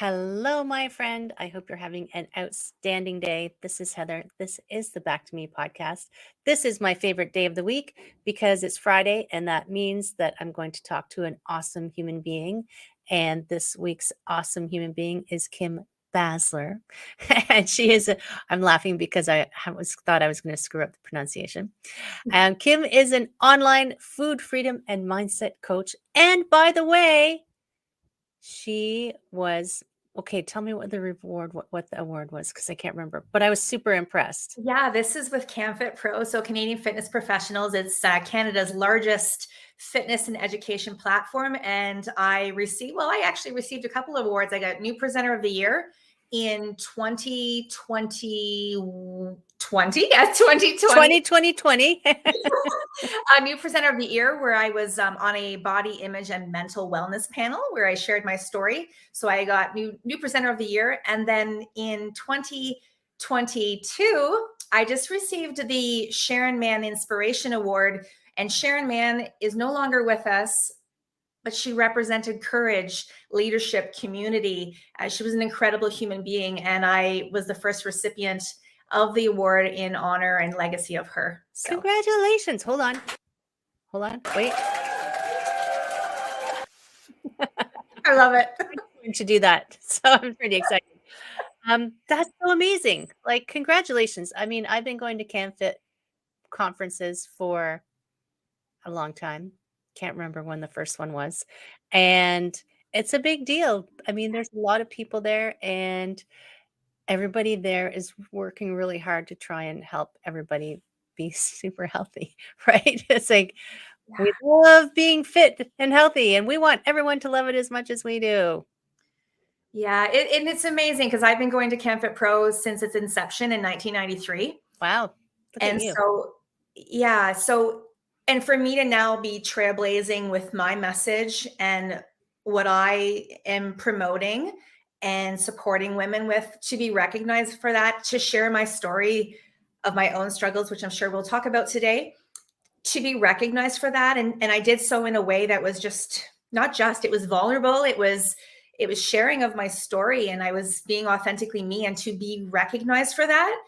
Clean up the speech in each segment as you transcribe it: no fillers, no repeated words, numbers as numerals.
Hello, my friend. I hope you're having an outstanding day. This is Heather. This is the Back to Me podcast. This is my favorite day of the week because it's Friday, and that means that I'm going to talk to an awesome human being. And this week's awesome human being is Kim Basler. And I'm laughing because thought I was going to screw up the pronunciation. Kim is an online food freedom and mindset coach. And by the way, she was okay. Tell me what the award was, because I can't remember, but I was super impressed. Yeah, this is with canfitpro, so Canadian Fitness Professionals. It's Canada's largest fitness and education platform, and I actually received a couple of awards. I got New Presenter of the Year in 2020. Yes, 2020. 2020. A New Presenter of the Year, where I was on a body image and mental wellness panel where I shared my story. So I got new Presenter of the Year, and then in 2022, I just received the Sharon Mann Inspiration Award. And Sharon Mann is no longer with us, but she represented courage, leadership, community. She was an incredible human being, and I was the first recipient of the award in honor and legacy of her. So. Congratulations. Hold on. Wait. I love it. I'm going to do that. So I'm pretty excited. That's so amazing. Like, congratulations. I mean, I've been going to CanFit conferences for a long time. Can't remember when the first one was. And it's a big deal. I mean, there's a lot of people there, and everybody there is working really hard to try and help everybody be super healthy, right? It's like, we love being fit and healthy, and we want everyone to love it as much as we do. Yeah, and it's amazing because I've been going to canfitpro since its inception in 1993. Wow. Look at And you. and for me to now be trailblazing with my message and what I am promoting and supporting women with, to be recognized for that, to share my story of my own struggles, which I'm sure we'll talk about today, to be recognized for that. And I did so in a way that was it was vulnerable. It was sharing of my story, and I was being authentically me, and to be recognized for that,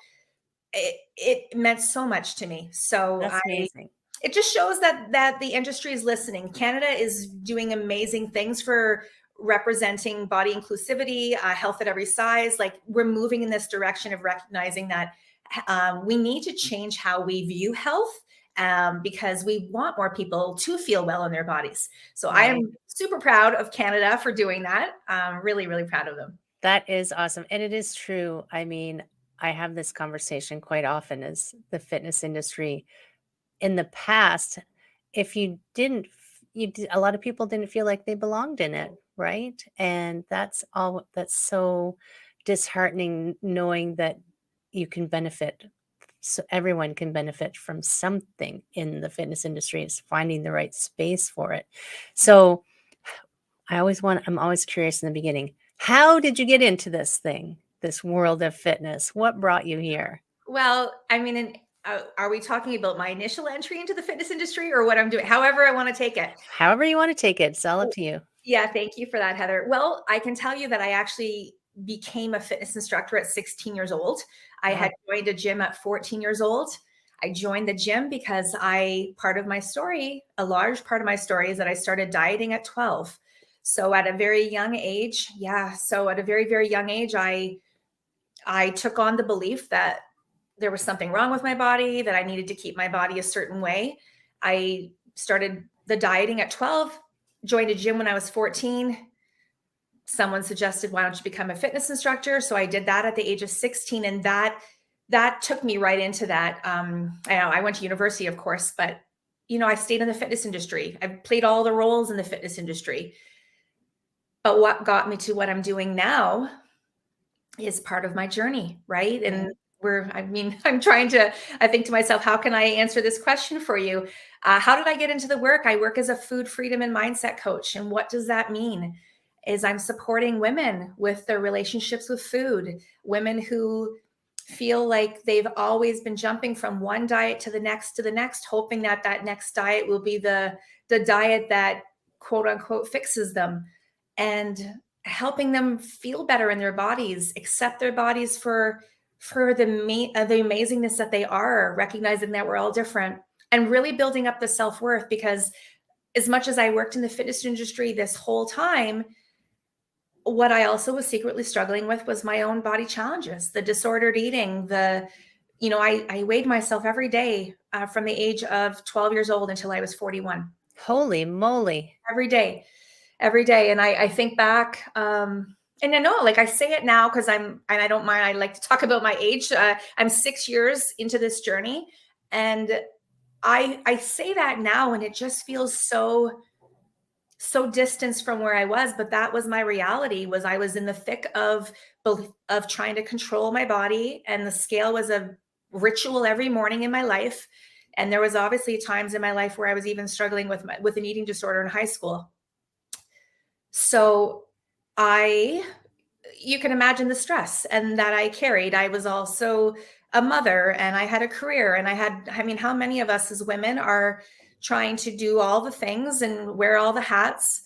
it meant so much to me. So That's amazing. It just shows that the industry is listening. Canada is doing amazing things for representing body inclusivity, health at every size. Like, we're moving in this direction of recognizing that we need to change how we view health, because we want more people to feel well in their bodies. So right. I am super proud of Canada for doing that. Really, really proud of them. That is awesome. And it is true. I mean, I have this conversation quite often as the fitness industry in the past, if you didn't, a lot of people didn't feel like they belonged in it, right? And that's so disheartening, knowing that you can benefit. So everyone can benefit from something in the fitness industry. Is finding the right space for it. So I'm always curious in the beginning, how did you get into this world of fitness? What brought you here? Well, I mean, are we talking about my initial entry into the fitness industry, or what I'm doing? However I want to take it. However you want to take it. It's all up to you. Yeah, thank you for that, Heather. Well, I can tell you that I actually became a fitness instructor at 16 years old. I had joined a gym at 14 years old. I joined the gym because a large part of my story is that I started dieting at 12. So at a very young age, very, very young age, I took on the belief that there was something wrong with my body, that I needed to keep my body a certain way. I started the dieting at 12, joined a gym when I was 14. Someone suggested, why don't you become a fitness instructor? So I did that at the age of 16. And that took me right into that. I went to university, of course, but I stayed in the fitness industry. I've played all the roles in the fitness industry. But what got me to what I'm doing now is part of my journey, right? And I think to myself, how can I answer this question for you? How did I get into the work? I work as a food freedom and mindset coach. And what does that mean? Is I'm supporting women with their relationships with food, women who feel like they've always been jumping from one diet to the next, hoping that next diet will be the diet that quote unquote fixes them. And helping them feel better in their bodies, accept their bodies for the amazingness that they are, recognizing that we're all different, and really building up the self-worth. Because as much as I worked in the fitness industry this whole time, what I also was secretly struggling with was my own body challenges, the disordered eating, I weighed myself every day from the age of 12 years old until I was 41. Holy moly. Every day, every day. And I think back, and I know, like, I say it now because and I don't mind, I like to talk about my age. I'm 6 years into this journey, and I say that now, and it just feels so distanced from where I was, but that was my reality. Was I was in the thick of trying to control my body, and the scale was a ritual every morning in my life. And there was obviously times in my life where I was even struggling with an eating disorder in high school. So you can imagine the stress and that I carried. I was also a mother, and I had a career, and I mean, how many of us as women are trying to do all the things and wear all the hats,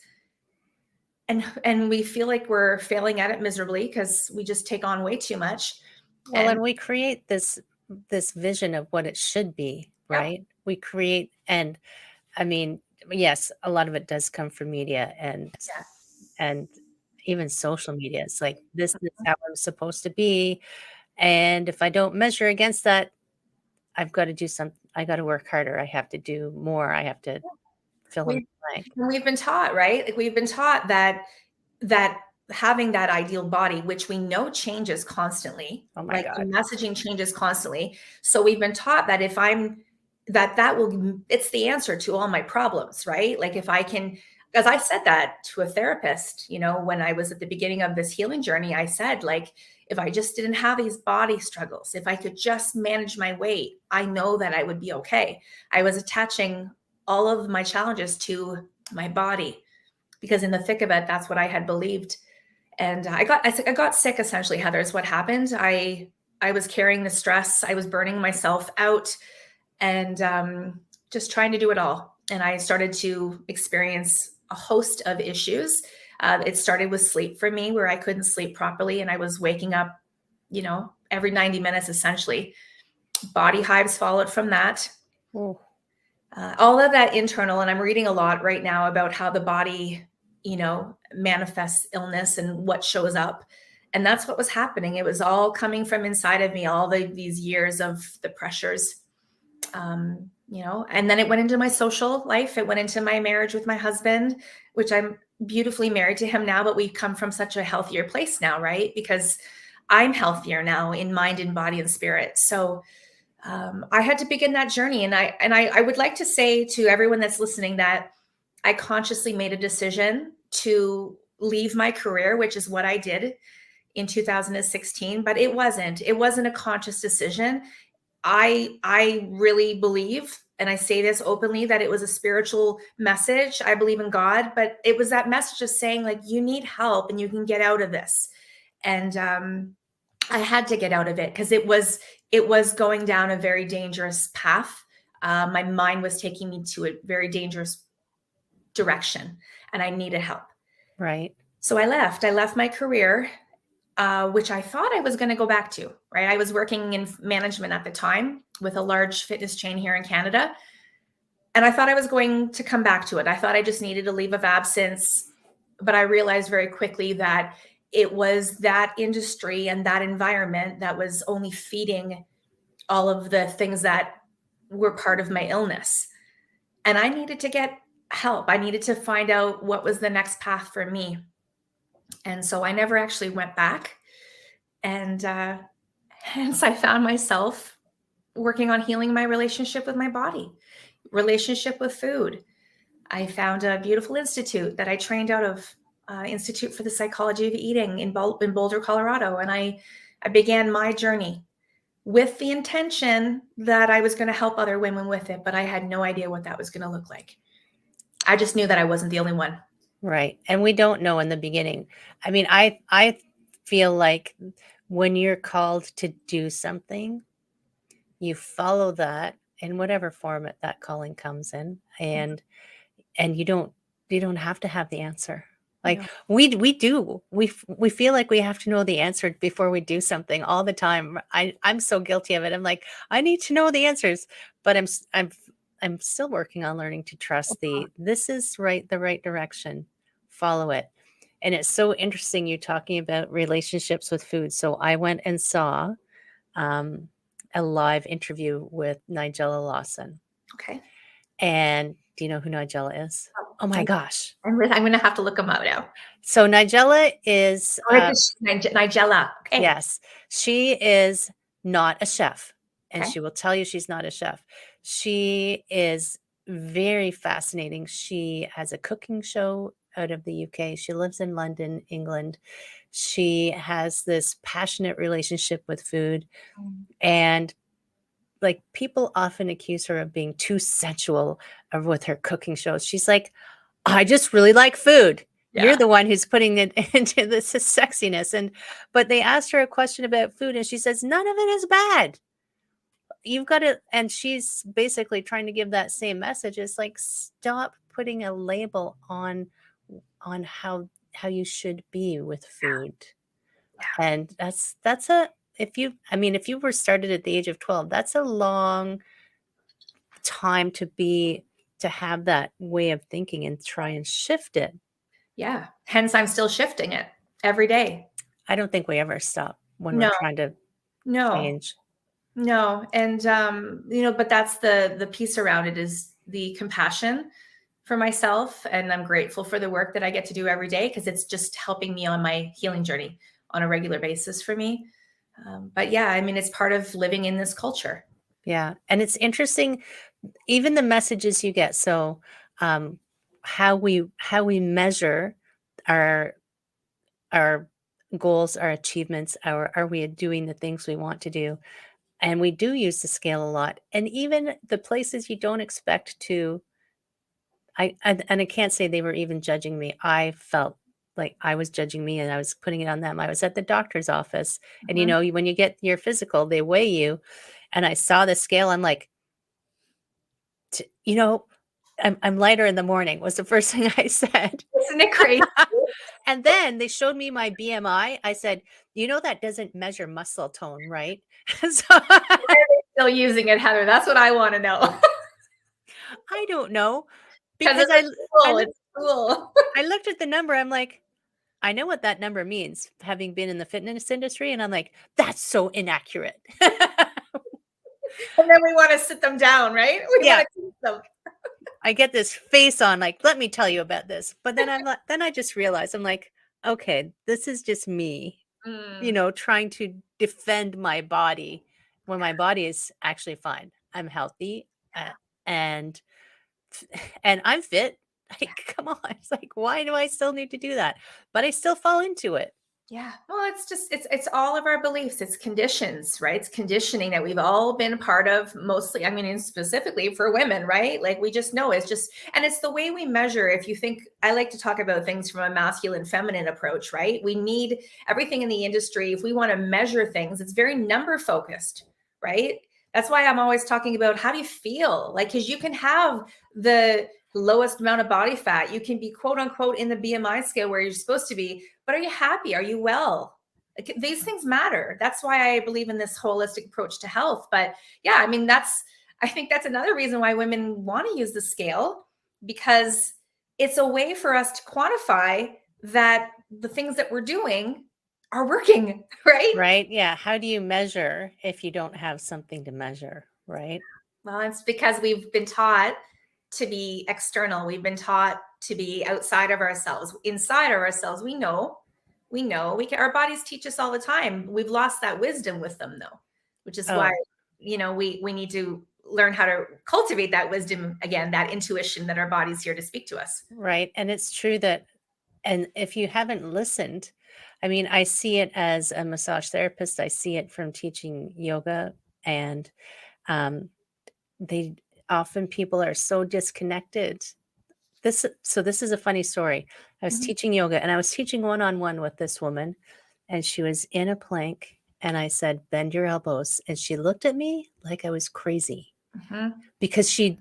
and we feel like we're failing at it miserably because we just take on way too much. Well, and we create this vision of what it should be, Yep. right? We create, and I mean, yes, a lot of it does come from media Yeah. and even social media. It's like, this is how I'm supposed to be, and if I don't measure against that, I've got to do something. I got to work harder. I have to do more. I have to fill in the blank. We've been taught, right? Like, we've been taught that having that ideal body, which we know changes constantly, Oh my like the God. messaging changes constantly. So we've been taught that if I'm it's the answer to all my problems, right? Like, if I can, as I said that to a therapist, when I was at the beginning of this healing journey, I said, like, if I just didn't have these body struggles, if I could just manage my weight, I know that I would be okay. I was attaching all of my challenges to my body, because in the thick of it, that's what I had believed. And I got sick, essentially, Heather, is what happened. I was carrying the stress. I was burning myself out, and just trying to do it all. And I started to experience a host of issues. It started with sleep for me, where I couldn't sleep properly, and I was waking up, every 90 minutes, essentially. Body hives followed from that. Ooh. All of that internal, and I'm reading a lot right now about how the body, manifests illness and what shows up. And that's what was happening. It was all coming from inside of me, all these years of the pressures. And then it went into my social life. It went into my marriage with my husband, which I'm beautifully married to him now, but we've come from such a healthier place now, right? Because I'm healthier now in mind and body and spirit. So I had to begin that journey. And I would like to say to everyone that's listening that I consciously made a decision to leave my career, which is what I did in 2016, but it wasn't a conscious decision. I really believe, and I say this openly, that it was a spiritual message. I believe in God, but it was that message of saying, like, you need help and you can get out of this. And I had to get out of it because it was going down a very dangerous path. My mind was taking me to a very dangerous direction, and I needed help. Right. So I left my career, which I thought I was going to go back to, right? I was working in management at the time with a large fitness chain here in Canada. And I thought I was going to come back to it. I thought I just needed a leave of absence. But I realized very quickly that it was that industry and that environment that was only feeding all of the things that were part of my illness. And I needed to get help. I needed to find out what was the next path for me. And so I never actually went back. And hence I found myself working on healing my relationship with my body, relationship with food. I found a beautiful institute that I trained out of, Institute for the Psychology of Eating in Boulder, Colorado. And I began my journey with the intention that I was going to help other women with it, but I had no idea what that was going to look like. I just knew that I wasn't the only one. Right. And we don't know in the beginning. I mean, I feel like when you're called to do something, you follow that in whatever form that calling comes in, and you don't have to have the answer. Like we do. We feel like we have to know the answer before we do something all the time. I'm so guilty of it. I'm like, I need to know the answers, but I'm still working on learning to trust this is the right direction. Follow it. And it's so interesting you talking about relationships with food. So I went and saw a live interview with Nigella Lawson. Okay. And do you know who Nigella is? Oh my gosh. I'm going to have to look them up now. So Nigella is... Nigella. Okay. Yes. She is not a chef. And Okay. she will tell you she's not a chef. She is very fascinating. She has a cooking show out of the UK. She lives in London, England. She has this passionate relationship with food. And like people often accuse her of being too sensual with her cooking shows. She's like, I just really like food. Yeah. You're the one who's putting it into this sexiness. But they asked her a question about food and she says, none of it is bad. You've got to, and she's basically trying to give that same message. It's like, stop putting a label on how you should be with food. Yeah. And if you were started at the age of 12, that's a long time to have that way of thinking and try and shift it. Yeah. Hence, I'm still shifting it every day. I don't think we ever stop when we're trying to change. No. And, but that's the piece around it is the compassion for myself. And I'm grateful for the work that I get to do every day because it's just helping me on my healing journey on a regular basis for me. But yeah, I mean, it's part of living in this culture. Yeah. And it's interesting, even the messages you get. So how we measure our goals, our achievements, are we doing the things we want to do? And we do use the scale a lot. And even the places you don't expect to, I can't say they were even judging me. I felt like I was judging me and I was putting it on them. I was at the doctor's office and, when you get your physical, they weigh you. And I saw the scale. I'm like, I'm lighter in the morning was the first thing I said. Isn't it crazy? And then they showed me my BMI. I said, that doesn't measure muscle tone, right? So why are they still using it, Heather? That's what I want to know. I don't know. Because it's cool. I looked at the number. I'm like, I know what that number means, having been in the fitness industry. And I'm like, that's so inaccurate. And then we want to sit them down, right? We want to teach them. I get this face on, like, let me tell you about this. But then then I just realized, I'm like, okay, this is just me, trying to defend my body when my body is actually fine. I'm healthy and I'm fit. Like, come on. It's like, why do I still need to do that? But I still fall into it. Yeah. Well, it's all of our beliefs. It's conditions, right? It's conditioning that we've all been a part of mostly. I mean, specifically for women, right? Like we just know and it's the way we measure. If you think, I like to talk about things from a masculine, feminine approach, right? We need everything in the industry. If we want to measure things, it's very number focused, right? That's why I'm always talking about how do you feel? Like, cause you can have the lowest amount of body fat. You can be quote unquote in the BMI scale where you're supposed to be, but are you happy? Are you well? Like, these things matter. That's why I believe in this holistic approach to health. But yeah, I mean, I think that's another reason why women want to use the scale, because it's a way for us to quantify that the things that we're doing are working, right? Right. Yeah. How do you measure if you don't have something to measure, right? Well, it's because we've been taught to be external. We've been taught to be outside of ourselves. Inside of ourselves, we know our bodies teach us all the time. We've lost that wisdom with them though, which is why, we need to learn how to cultivate that wisdom again, that intuition that our body's here to speak to us. Right. And it's true that, and if you haven't listened, I mean, I see it as a massage therapist. I see it from teaching yoga, and people are so disconnected. This is a funny story. I was teaching yoga and I was teaching one-on-one with this woman, and she was in a plank, and I said, bend your elbows. And she looked at me like I was crazy because she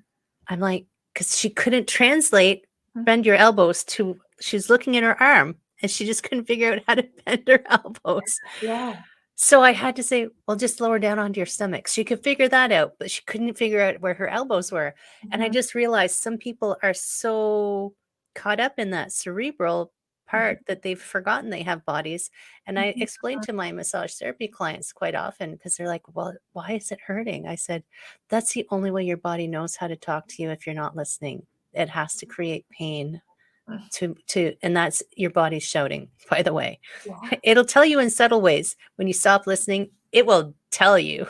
couldn't translate bend your elbows to she's looking at her arm and she just couldn't figure out how to bend her elbows. Yeah. So I had to say, well, just lower down onto your stomach. She could figure that out, but she couldn't figure out where her elbows were. And I Mhm. just realized some people are so caught up in that cerebral part that they've forgotten they have bodies. And I Mhm. explain to my massage therapy clients quite often because they're like, well, why is it hurting? I said, that's the only way your body knows how to talk to you if you're not listening. It has to create pain and that's your body shouting, by the way. Yeah. It'll tell you in subtle ways. When you stop listening, it will tell you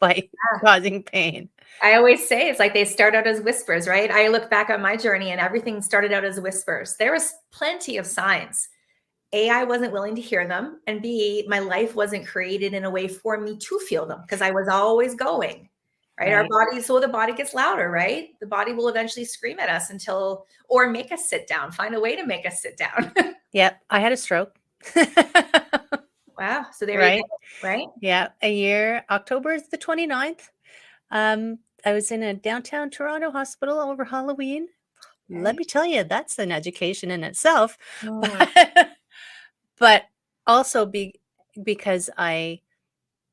by causing pain. I always say it's like they start out as whispers, right? I look back on my journey and everything started out as whispers. There was plenty of signs. A, I wasn't willing to hear them. And B, my life wasn't created in a way for me to feel them because I was always going, right? Our Right. body, so the body gets louder, right? The body will eventually scream at us or make us sit down, find a way to make us sit down. Yep. I had a stroke. Wow. So there you Right. go. Right. Yeah. October is the 29th. I was in a downtown Toronto hospital over Halloween. Let Okay. me tell you, that's an education in itself. Mm, But also because I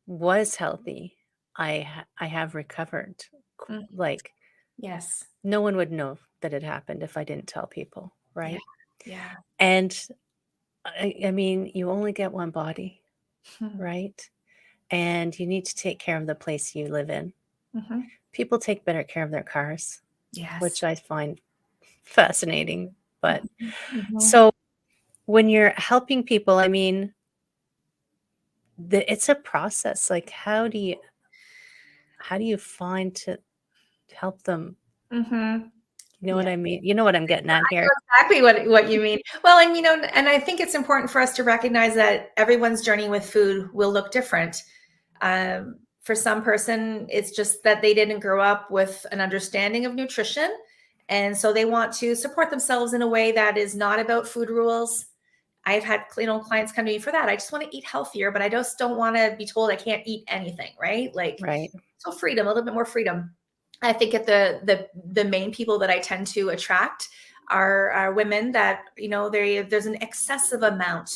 was healthy, I have recovered. mm, Like yes. no one would know that it happened if I didn't tell people, Yeah. right? Yeah. And I mean, you only get one body, Hmm. right? And you need to take care of the place you live in. Mhm. People take better care of their cars, Yes. which I find fascinating. But Mhm. Mhm. so when you're helping people, I mean, it's a process. Like, how do you find to help them? Mhm. You know Yeah. what I mean? You know what I'm getting at I here. know exactly what you mean. Well, and and I think it's important for us to recognize that everyone's journey with food will look different. For some person, it's just that they didn't grow up with an understanding of nutrition, and so they want to support themselves in a way that is not about food rules. I've had clients come to me for that. I just want to eat healthier, but I just don't want to be told I can't eat anything, right? Like, Right. so freedom, a little bit more freedom. I think at the main people that I tend to attract are women that there's an excessive amount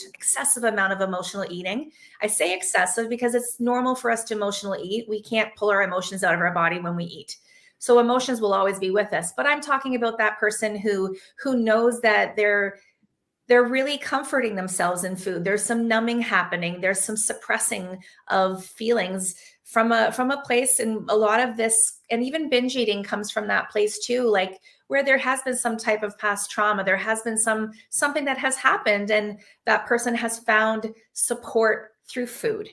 of emotional eating. I say excessive because it's normal for us to emotionally eat. We can't pull our emotions out of our body when we eat. So emotions will always be with us. But I'm talking about that person who knows that they're really comforting themselves in food. There's some numbing happening. There's some suppressing of feelings from a place, and a lot of this, and even binge eating comes from that place too, like where there has been some type of past trauma. There has been something that has happened, and that person has found support through food.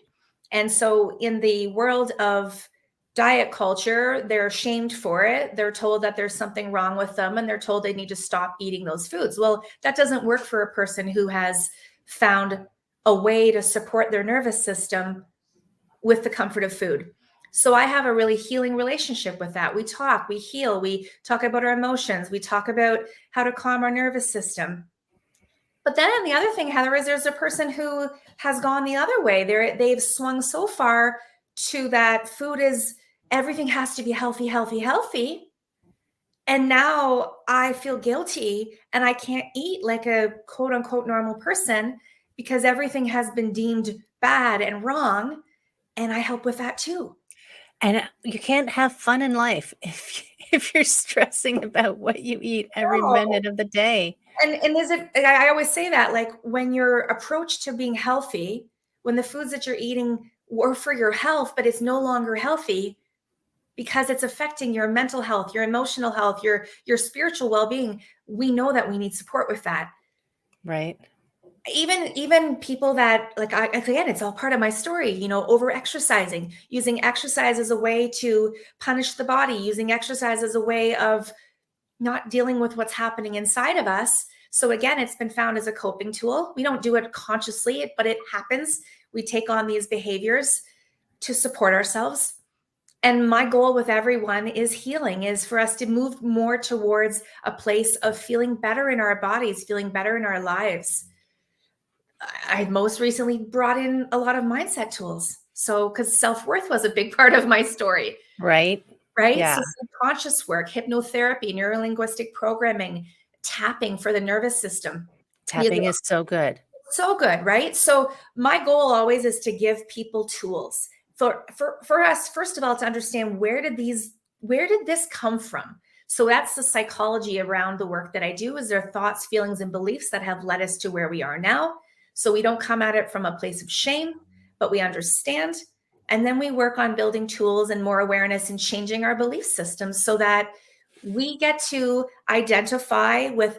And so in the world of diet culture, they're shamed for it. They're told that there's something wrong with them, and they're told they need to stop eating those foods. Well, that doesn't work for a person who has found a way to support their nervous system with the comfort of food. So I have a really healing relationship with that. We talk, we heal, we talk about our emotions, we talk about how to calm our nervous system. But then the other thing, Heather, is there's a person who has gone the other way. They've swung so far to that food is everything has to be healthy, healthy, healthy. And now I feel guilty and I can't eat like a quote unquote normal person because everything has been deemed bad and wrong. And I help with that too. And you can't have fun in life if you're stressing about what you eat every No. minute of the day. And is it, I always say that, like when your approach to being healthy, when the foods that you're eating were for your health, but it's no longer healthy because it's affecting your mental health, your emotional health, your spiritual well-being, we know that we need support with that. Right. Even people that, like, again, it's all part of my story, over exercising, using exercise as a way to punish the body, using exercise as a way of not dealing with what's happening inside of us. So again, it's been found as a coping tool. We don't do it consciously, but it happens. We take on these behaviors to support ourselves. And my goal with everyone is healing, is for us to move more towards a place of feeling better in our bodies, feeling better in our lives. I most recently brought in a lot of mindset tools. So, because self-worth was a big part of my story. Right. Right? Yeah. So subconscious work, hypnotherapy, neurolinguistic programming, tapping for the nervous system. Tapping is so good. So good, right? So my goal always is to give people tools for us, first of all, to understand where did this come from? So that's the psychology around the work that I do. Is there thoughts, feelings, and beliefs that have led us to where we are now? So we don't come at it from a place of shame, but we understand. And then we work on building tools and more awareness and changing our belief systems so that we get to identify with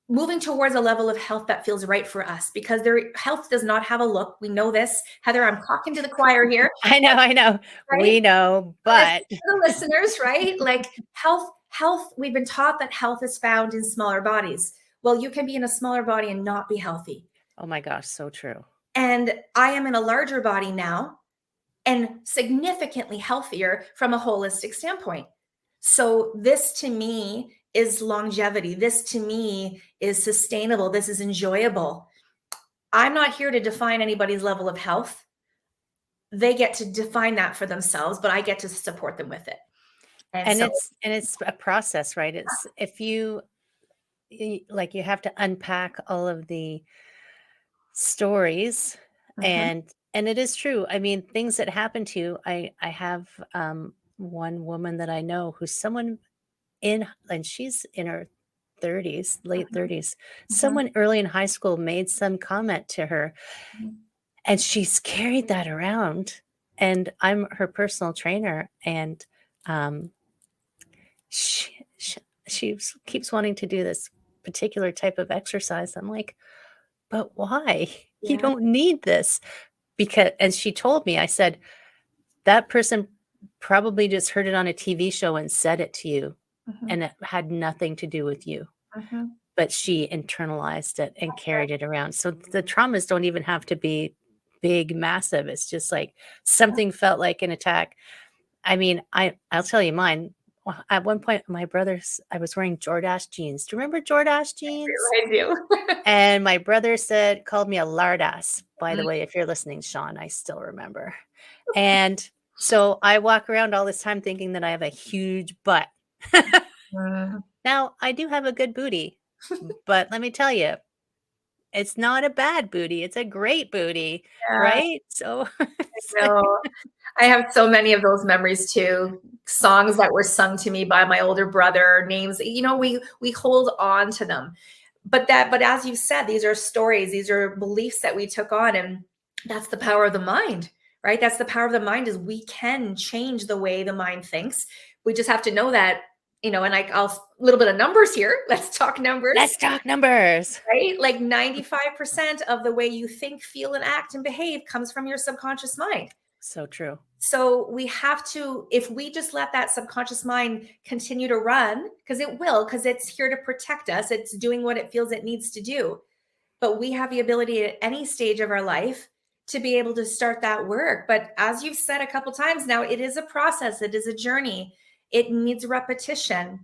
moving towards a level of health that feels right for us, because their health does not have a look. We know this. Heather, I'm talking to the choir here. I know. Right? We know, but the listeners, right? Like health, we've been taught that health is found in smaller bodies. Well, you can be in a smaller body and not be healthy. Oh my gosh, so true. And I am in a larger body now and significantly healthier from a holistic standpoint. So this to me is longevity. This to me is sustainable. This is enjoyable. I'm not here to define anybody's level of health. They get to define that for themselves, but I get to support them with it. And it's a process, right? It's if you have to unpack all of the stories, and it is true. I mean, things that happen to you. I have one woman that I know who's someone and she's in her 30s, late 30s. Someone early in high school made some comment to her, and she's carried that around. And I'm her personal trainer, and she keeps wanting to do this particular type of exercise. I'm like, but why? You don't need this. And she told me, I said, that person probably just heard it on a TV show and said it to you, and it had nothing to do with you. But she internalized it and carried it around. So the traumas don't even have to be big, massive. It's just like something felt like an attack. I mean, I'll tell you mine. At one point, I was wearing Jordache jeans. Do you remember Jordache jeans? I do. And my brother called me a lardass. By the way, if you're listening, Sean, I still remember. And so I walk around all this time thinking that I have a huge butt. Now, I do have a good booty, but let me tell you, it's not a bad booty. It's a great booty, right? So I have so many of those memories too. Songs that were sung to me by my older brother, names, we hold on to them. But as you said, these are stories, these are beliefs that we took on, and that's the power of the mind, right? That's the power of the mind, is we can change the way the mind thinks. We just have to know that, and I'll a little bit of numbers here. Let's talk numbers. Right? Like 95% of the way you think, feel, and act and behave comes from your subconscious mind. So true. So we have to, if we just let that subconscious mind continue to run, because it will, because it's here to protect us, it's doing what it feels it needs to do. But we have the ability at any stage of our life to be able to start that work. But as you've said a couple times now, it is a process. It is a journey. It needs repetition.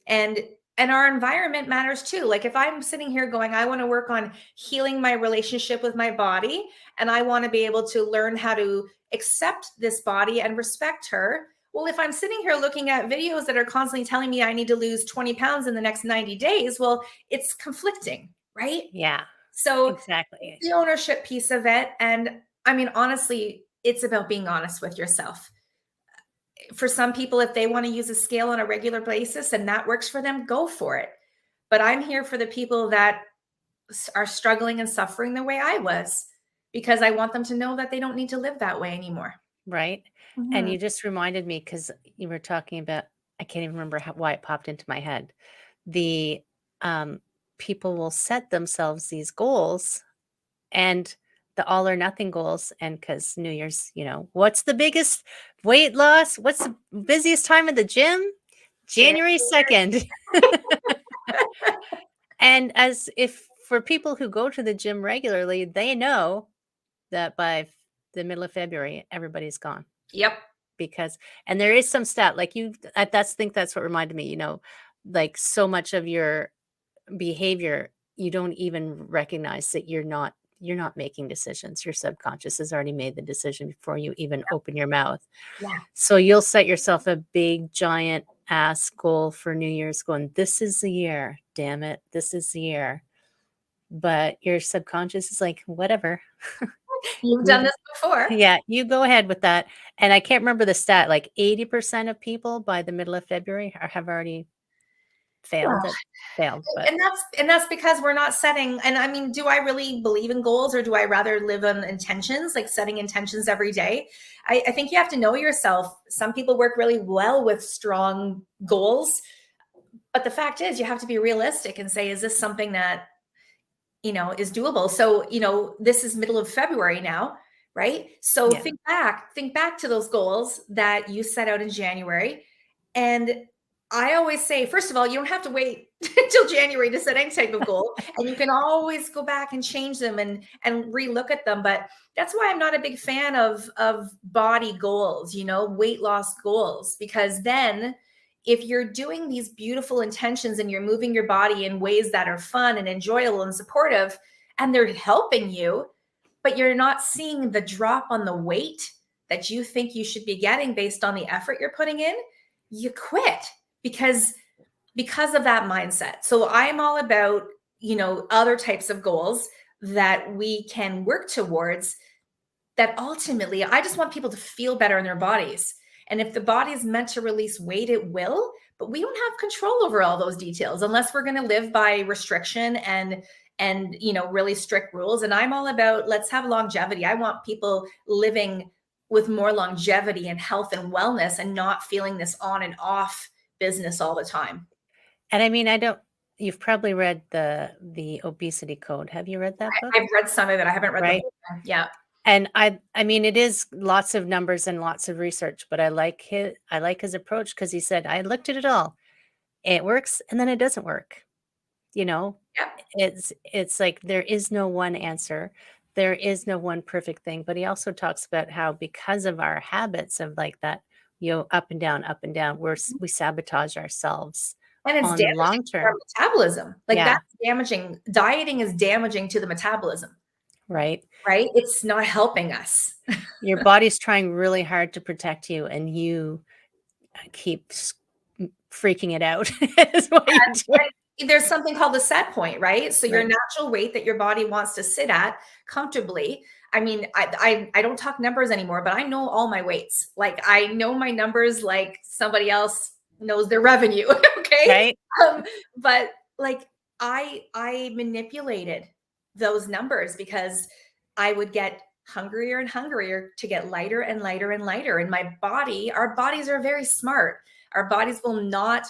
And our environment matters too. Like if I'm sitting here going, I want to work on healing my relationship with my body, and I want to be able to learn how to accept this body and respect her. Well, if I'm sitting here looking at videos that are constantly telling me I need to lose 20 pounds in the next 90 days, well, it's conflicting, right? Yeah. So exactly, the ownership piece of it. And I mean, honestly, it's about being honest with yourself. For some people, if they want to use a scale on a regular basis and that works for them, go for it. But I'm here for the people that are struggling and suffering the way I was, because I want them to know that they don't need to live that way anymore. Right. And you just reminded me, because you were talking about, I can't even remember why it popped into my head. The people will set themselves these goals, and the all or nothing goals. And because New Year's, what's the biggest weight loss? What's the busiest time at the gym? January 2nd. And as if for people who go to the gym regularly, they know that by the middle of February, everybody's gone. Yep. And there is some stat, like I think that's what reminded me, like so much of your behavior, you don't even recognize that you're not making decisions. Your subconscious has already made the decision before you even open your mouth. Yeah. So you'll set yourself a big, giant ass goal for New Year's going, this is the year, damn it, this is the year. But your subconscious is like, whatever. You've done this before. Yeah, you go ahead with that. And I can't remember the stat, like 80% of people by the middle of February have already failed. But And that's because we're not setting, and I mean, do I really believe in goals, or do I rather live on intentions, like setting intentions every day? I think you have to know yourself. Some people work really well with strong goals, but the fact is you have to be realistic and say, is this something that, is doable? So, this is middle of February now, right? So yeah. think back to those goals that you set out in January. And I always say, first of all, you don't have to wait until January to set any type of goal, and you can always go back and change them and relook at them. But that's why I'm not a big fan of body goals, weight loss goals, because then if you're doing these beautiful intentions and you're moving your body in ways that are fun and enjoyable and supportive, and they're helping you, but you're not seeing the drop on the weight that you think you should be getting based on the effort you're putting in, you quit because of that mindset. So I'm all about, other types of goals that we can work towards, that ultimately I just want people to feel better in their bodies. And if the body is meant to release weight, it will, but we don't have control over all those details unless we're going to live by restriction and really strict rules. And I'm all about, let's have longevity. I want people living with more longevity and health and wellness, and not feeling this on and off business all the time. And I mean, you've probably read the obesity code. Have you read that book? I've read some of it. I haven't read the whole thing. Yeah. And I mean, it is lots of numbers and lots of research, but I like his approach, because he said, I looked at it all. It works, and then it doesn't work. Yeah. It's like there is no one answer. There is no one perfect thing. But he also talks about how, because of our habits of like that, up and down, we sabotage ourselves. And it's On the damaging long to our term. metabolism. Like, Yeah. that's damaging. Dieting is damaging to the metabolism. Right. Right? It's not helping us. Your body's trying really hard to protect you, and you keep freaking it out. Is what you do. There's something called the set point, right? So your Right. natural weight that your body wants to sit at comfortably. I mean, I don't talk numbers anymore, but I know all my weights. Like, I know my numbers like somebody else knows their revenue. Okay. Right. But like, I manipulated those numbers because I would get hungrier and hungrier to get lighter and lighter and lighter. And our bodies are very smart. Our bodies will not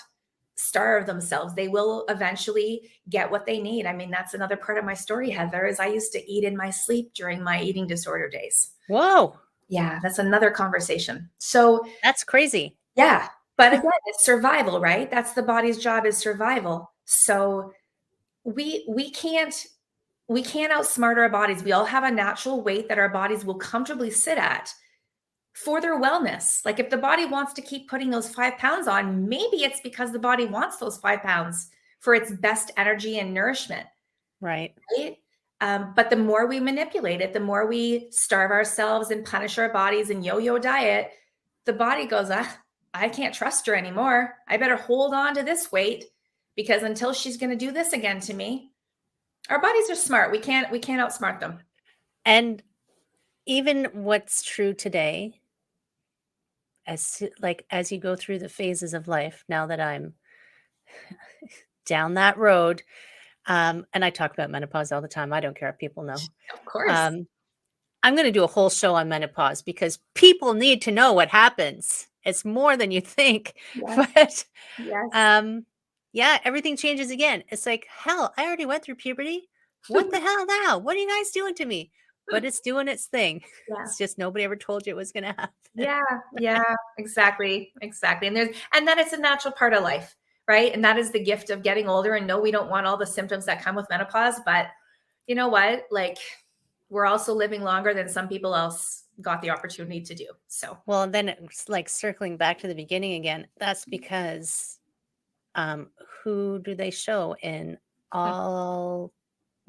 starve themselves. They will eventually get what they need. I mean, that's another part of my story, Heather, is I used to eat in my sleep during my eating disorder days. Whoa. Yeah, that's another conversation. So that's crazy. Yeah. But again, it's survival, right? That's the body's job, is survival. So we can't outsmart our bodies. We all have a natural weight that our bodies will comfortably sit at for their wellness. Like, if the body wants to keep putting those 5 pounds on, maybe it's because the body wants those 5 pounds for its best energy and nourishment. Right. Right. But the more we manipulate it, the more we starve ourselves and punish our bodies and yo-yo diet, the body goes, I can't trust her anymore. I better hold on to this weight, because until she's going to do this again to me. Our bodies are smart. We can't outsmart them. And even what's true today, as you go through the phases of life, now that I'm down that road, and I talk about menopause all the time. I don't care if people know. Of course. I'm going to do a whole show on menopause, because people need to know what happens. It's more than you think. Yes. But Yes. yeah, everything changes again. It's like, hell, I already went through puberty. What the hell now? What are you guys doing to me? But it's doing its thing. Yeah. It's just nobody ever told you it was going to happen. Yeah, exactly. And that it's a natural part of life, right? And that is the gift of getting older. And no, we don't want all the symptoms that come with menopause, but you know what? Like, we're also living longer than some people else got the opportunity to do. So, well, and then it's like circling back to the beginning again. That's because who do they show in all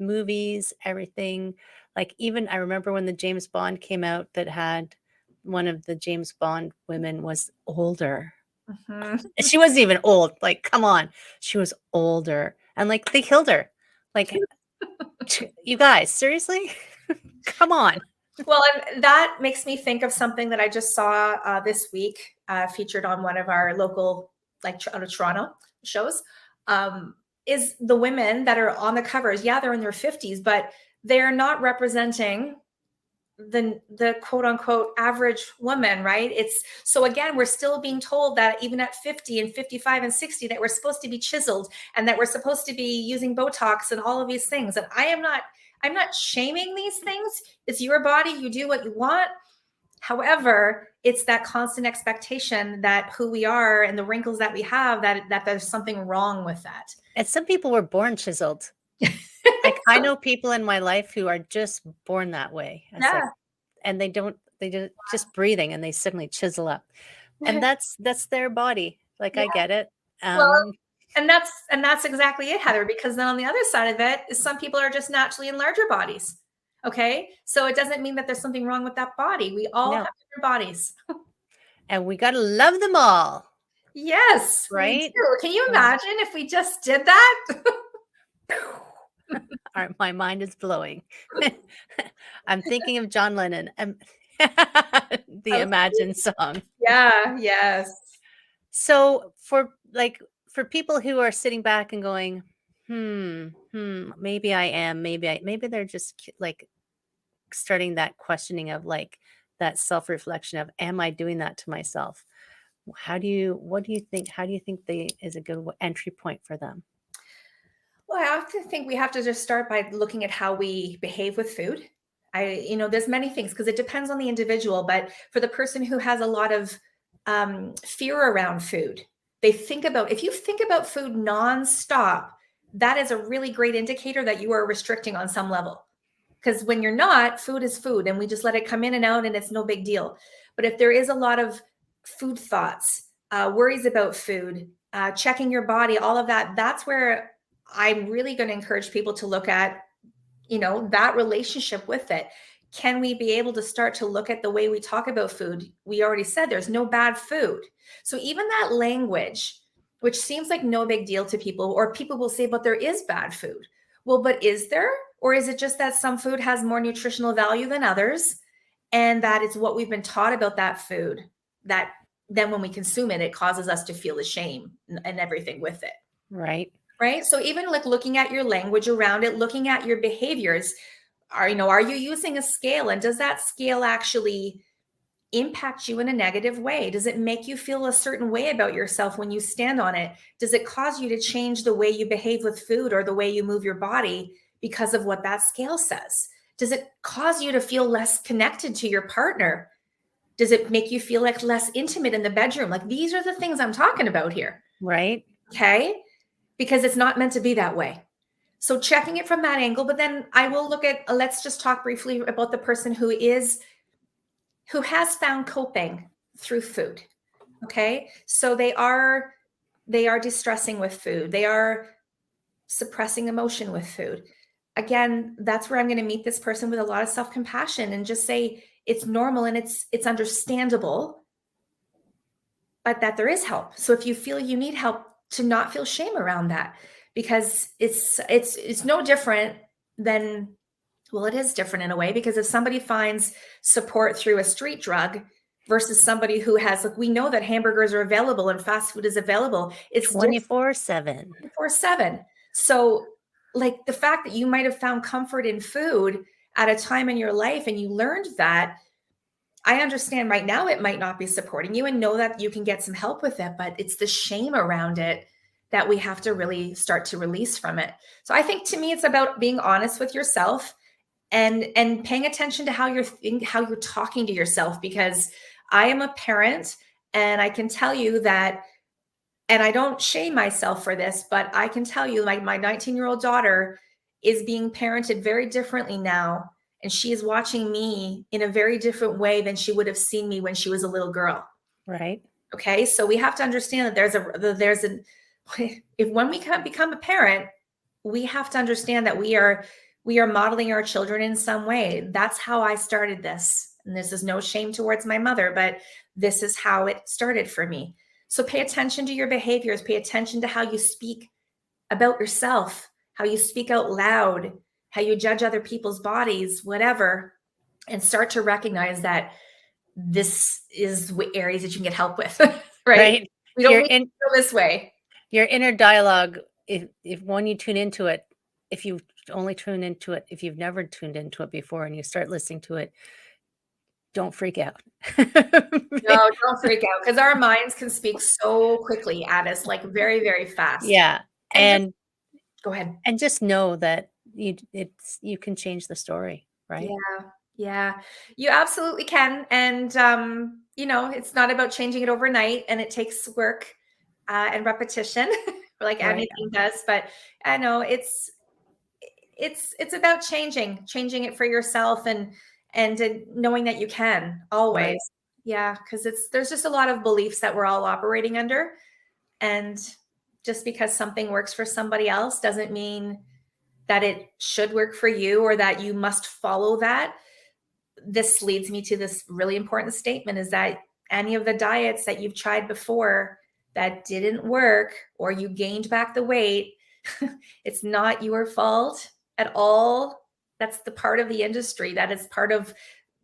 movies, everything? Like, even I remember when the James Bond came out, that had one of the James Bond women was older. Mhm. And she wasn't even old. Like, come on. She was older. And like they killed her. Like, you guys, seriously? Come on. Well, and that makes me think of something that I just saw this week, featured on one of our local, like out of Toronto shows. Is the women that are on the covers? Yeah, they're in their 50s, but they're not representing the quote unquote average woman, right? It's so again, we're still being told that even at 50 and 55 and 60 that we're supposed to be chiseled and that we're supposed to be using Botox and all of these things. And I'm not shaming these things. It's your body, you do what you want. However, it's that constant expectation that who we are and the wrinkles that we have, that there's something wrong with that. And some people were born chiseled. Like, I know people in my life who are just born that way. It's like, Yeah. and they just breathing and they suddenly chisel up. And that's their body. Like, Yeah. I get it. Well, and that's exactly it, Heather, because then on the other side of it is some people are just naturally in larger bodies. Okay. So it doesn't mean that there's something wrong with that body. We all No. have different bodies. And we got to love them all. Yes, we Right? do. Can you imagine if we just did that? My mind is blowing. I'm thinking of John Lennon, the Imagine song. Yeah, yes. So for people who are sitting back and going, maybe I am, maybe they're just like starting that questioning of like that self-reflection of, am I doing that to myself? What do you think? How do you think is a good entry point for them? Well, I have to think we have to just start by looking at how we behave with food. There's many things because it depends on the individual, but for the person who has a lot of fear around food, if you think about food nonstop, that is a really great indicator that you are restricting on some level. Because when you're not, food is food and we just let it come in and out and it's no big deal. But if there is a lot of food thoughts, worries about food, checking your body, all of that, that's where I'm really going to encourage people to look at, that relationship with it. Can we be able to start to look at the way we talk about food? We already said there's no bad food. So even that language, which seems like no big deal to people, or people will say, but there is bad food. Well, but is there? Or is it just that some food has more nutritional value than others? And that it's what we've been taught about that food that then when we consume it, it causes us to feel the shame and everything with it. Right. Right. So even like looking at your language around it, looking at your behaviors, are you using a scale, and does that scale actually impact you in a negative way? Does it make you feel a certain way about yourself when you stand on it? Does it cause you to change the way you behave with food or the way you move your body because of what that scale says? Does it cause you to feel less connected to your partner? Does it make you feel like less intimate in the bedroom? Like, these are the things I'm talking about here. Right. Okay. Because it's not meant to be that way. So checking it from that angle, but then I will look at, let's just talk briefly about the person who has found coping through food. Okay. So they are distressing with food. They are suppressing emotion with food. Again, that's where I'm going to meet this person with a lot of self-compassion and just say it's normal and it's understandable, but that there is help. So if you feel you need help, to not feel shame around that, because it's no different than, well, it is different in a way, because if somebody finds support through a street drug versus somebody who has, like, we know that hamburgers are available and fast food is available. It's 24/7. 24/7. So like the fact that you might have found comfort in food at a time in your life and you learned that, I understand right now it might not be supporting you, and know that you can get some help with it, but it's the shame around it that we have to really start to release from it. So I think, to me, it's about being honest with yourself and paying attention to how you're talking to yourself, because I am a parent and I can tell you that, and I don't shame myself for this, but I can tell you, like, my 19-year-old daughter is being parented very differently now. And she is watching me in a very different way than she would have seen me when she was a little girl. Right. Okay. So we have to understand that if when we become a parent, we have to understand that we are modeling our children in some way. That's how I started this. And this is no shame towards my mother, but this is how it started for me. So pay attention to your behaviors, pay attention to how you speak about yourself, how you speak out loud, how you judge other people's bodies, whatever, and start to recognize that this is areas that you can get help with, right? Right. We don't Your need to feel this way. your inner dialogue, if when you tune into it, if you only tune into it, if you've never tuned into it before and you start listening to it, don't freak out. No, don't freak out because our minds can speak so quickly at us, like very, very fast. Yeah. And just And go ahead. and just know that you can change the story, right? Yeah, yeah, you absolutely can. And, it's not about changing it overnight, and it takes work and repetition, like Right. anything does. But I know it's about changing it for yourself, and knowing that you can always. Right. Yeah, because there's just a lot of beliefs that we're all operating under, and just because something works for somebody else doesn't mean that it should work for you or that you must follow that. This leads me to this really important statement, is that any of the diets that you've tried before that didn't work, or you gained back the weight, it's not your fault at all. That's the part of the industry that is part of,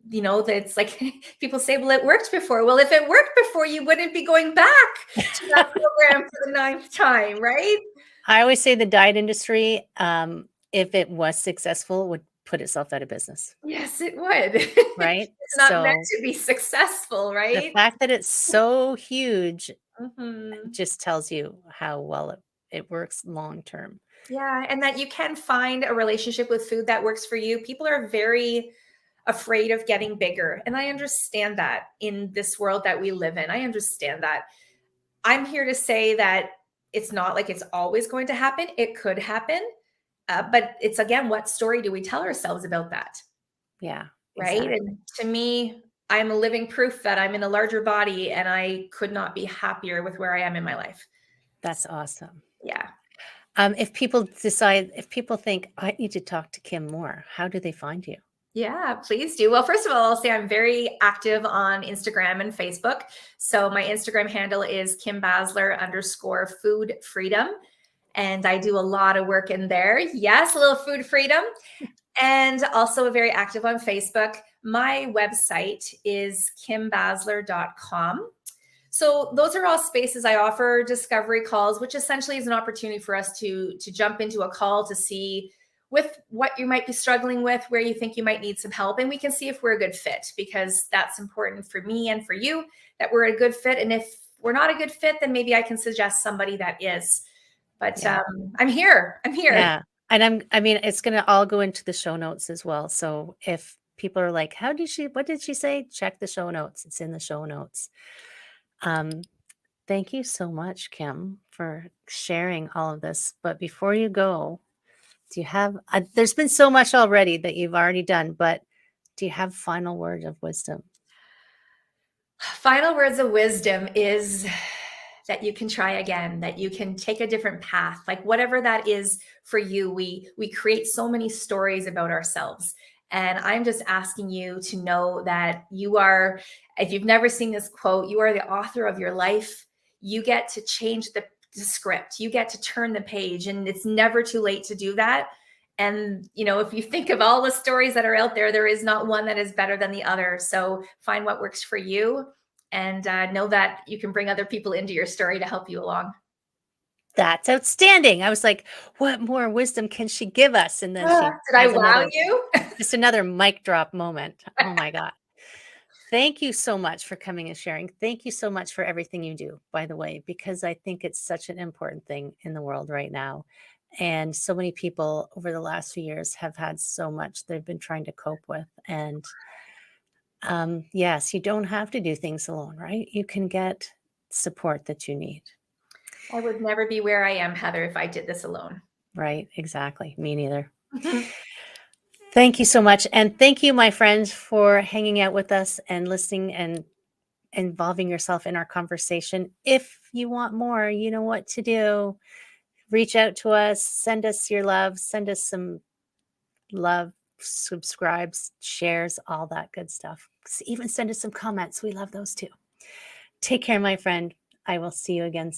that's like people say, well, it worked before. Well, if it worked before, you wouldn't be going back to that program for the ninth time, right? I always say the diet industry, if it was successful, would put itself out of business, Yes, it would. right? It's not meant So to be successful, the right? fact that it's so huge Mhm. just tells you how well it works long term. Yeah, and that you can find a relationship with food that works for you. People are very afraid of getting bigger, and I understand that in this world that we live in. I understand that. I'm here to say that it's not like it's always going to happen. It could happen, but it's, again, what story do we tell ourselves about that? Yeah, Right. exactly. And to me, I'm a living proof that I'm in a larger body, and I could not be happier with where I am in my life. That's awesome. Yeah. If people think I need to talk to Kim more, how do they find you? Yeah, please do. Well, first of all, I'll say I'm very active on Instagram and Facebook. So my Instagram handle is _food freedom. And I do a lot of work in there. Yes, a little food freedom. And also very active on Facebook. My website is kimbasler.com. So those are all spaces I offer discovery calls, which essentially is an opportunity for us to jump into a call to see with what you might be struggling with, where you think you might need some help, and we can see if we're a good fit, because that's important for me and for you, that we're a good fit. And if we're not a good fit, then maybe I can suggest somebody that is. But Yeah. I'm here. I'm here. Yeah. And I mean, it's going to all go into the show notes as well. So if people are like, what did she say? Check the show notes. It's in the show notes. Thank you so much, Kim, for sharing all of this. But before you go, do you have, there's been so much already that you've already done, but do you have final word of wisdom? Final words of wisdom is that you can try again, that you can take a different path, like whatever that is for you. We create so many stories about ourselves. And I'm just asking you to know that you are, if you've never seen this quote, you are the author of your life. You get to change the script. You get to turn the page, and it's never too late to do that. And, if you think of all the stories that are out there, there is not one that is better than the other. So find what works for you, and know that you can bring other people into your story to help you along. That's outstanding. I was like, what more wisdom can she give us? And then she Did I has wow you? just another mic drop moment. Oh my God. Thank you so much for coming and sharing. Thank you so much for everything you do, by the way, because I think it's such an important thing in the world right now. And so many people over the last few years have had so much they've been trying to cope with. And yes, you don't have to do things alone, right? You can get support that you need. I would never be where I am, Heather, if I did this alone. Right. Exactly. Me neither. Thank you so much. And thank you, my friends, for hanging out with us and listening and involving yourself in our conversation. If you want more, you know what to do. Reach out to us, send us your love, send us some love, subscribes, shares, all that good stuff. Even send us some comments. We love those too. Take care, my friend. I will see you again